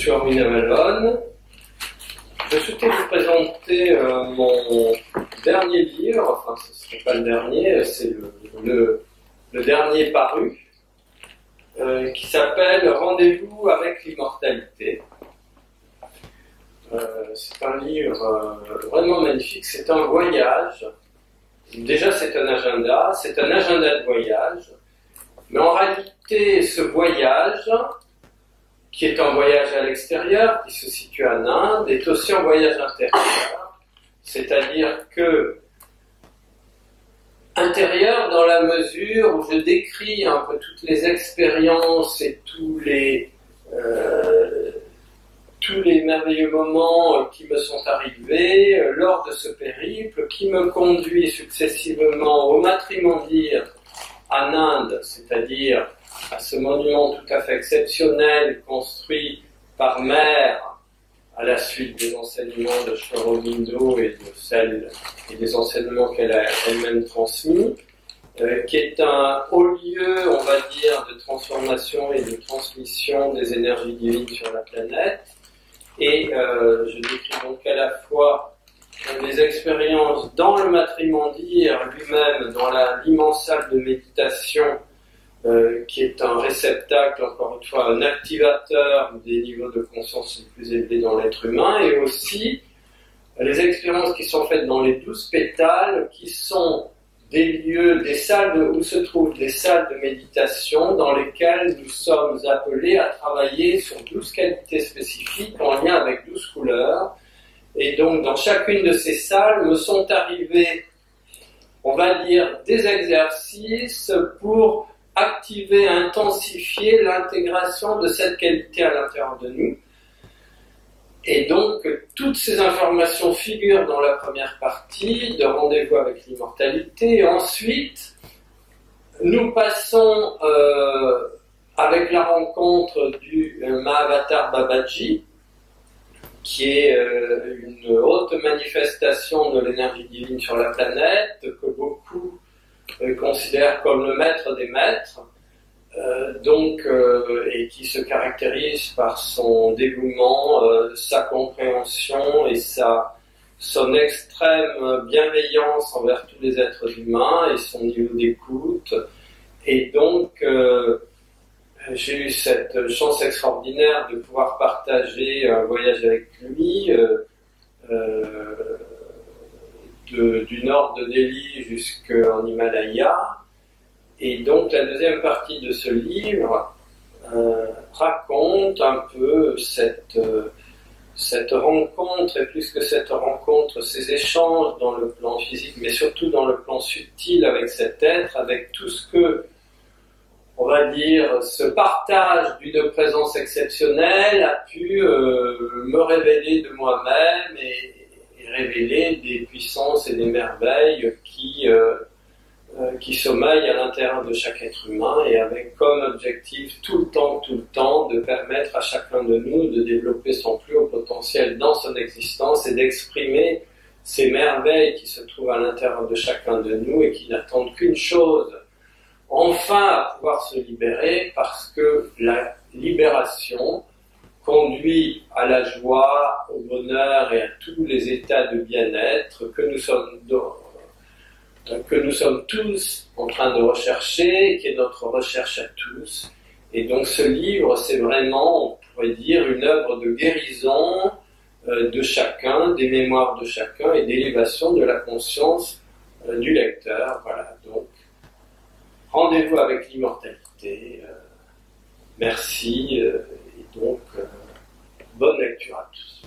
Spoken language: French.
suis Henri Navalone. Je souhaitais vous présenter mon dernier livre, enfin ce ne serait pas le dernier, c'est le dernier paru, qui s'appelle Rendez-vous avec l'immortalité. C'est un livre vraiment magnifique, c'est un voyage. Déjà c'est un agenda de voyage, mais en réalité ce voyage, qui est un voyage à l'extérieur, qui se situe en Inde, est aussi un voyage intérieur, c'est-à-dire que intérieur dans la mesure où je décris un peu toutes les expériences et tous les merveilleux moments qui me sont arrivés lors de ce périple qui me conduit successivement au matrimonial en Inde, c'est-à-dire à ce monument tout à fait exceptionnel construit par mère à la suite des enseignements de Sri Aurobindo et des enseignements qu'elle a elle-même transmis, qui est un haut lieu, on va dire, de transformation et de transmission des énergies divines sur la planète. Et je décris donc à la fois des expériences dans le matrimonial lui-même, dans l'immense salle de méditation, qui est un réceptacle, encore une fois, un activateur des niveaux de conscience les plus élevés dans l'être humain, et aussi les expériences qui sont faites dans les 12 pétales, qui sont des lieux, des salles où se trouvent des salles de méditation dans lesquelles nous sommes appelés à travailler sur 12 qualités spécifiques en lien avec 12 couleurs. Et donc, dans chacune de ces salles me sont arrivés, on va dire, des exercices pour activer, intensifier l'intégration de cette qualité à l'intérieur de nous. Et donc, toutes ces informations figurent dans la première partie de Rendez-vous avec l'immortalité. Et ensuite, nous passons avec la rencontre du Mahavatar Babaji, qui est une haute manifestation de l'énergie divine sur la planète, que beaucoup considèrent comme le maître des maîtres, et qui se caractérise par son dévouement, sa compréhension et son extrême bienveillance envers tous les êtres humains et son niveau d'écoute. Et donc, j'ai eu cette chance extraordinaire de pouvoir partager un voyage avec lui, du nord de Delhi jusqu'en Himalaya. Et donc la deuxième partie de ce livre raconte un peu cette rencontre, et plus que cette rencontre, ces échanges dans le plan physique, mais surtout dans le plan subtil avec cet être, avec tout ce que, on va dire, ce partage d'une présence exceptionnelle a pu me révéler de moi-même et révéler des puissances et des merveilles qui sommeillent à l'intérieur de chaque être humain, et avec comme objectif tout le temps de permettre à chacun de nous de développer son plus haut potentiel dans son existence et d'exprimer ces merveilles qui se trouvent à l'intérieur de chacun de nous et qui n'attendent qu'une chose, enfin à pouvoir se libérer, parce que la libération conduit à la joie, au bonheur et à tous les états de bien-être que nous sommes tous en train de rechercher, qui est notre recherche à tous. Et donc ce livre, c'est vraiment, on pourrait dire, une œuvre de guérison de chacun, des mémoires de chacun et d'élévation de la conscience du lecteur. Voilà, donc Rendez-vous avec l'immortalité. Merci, et donc bonne lecture à tous.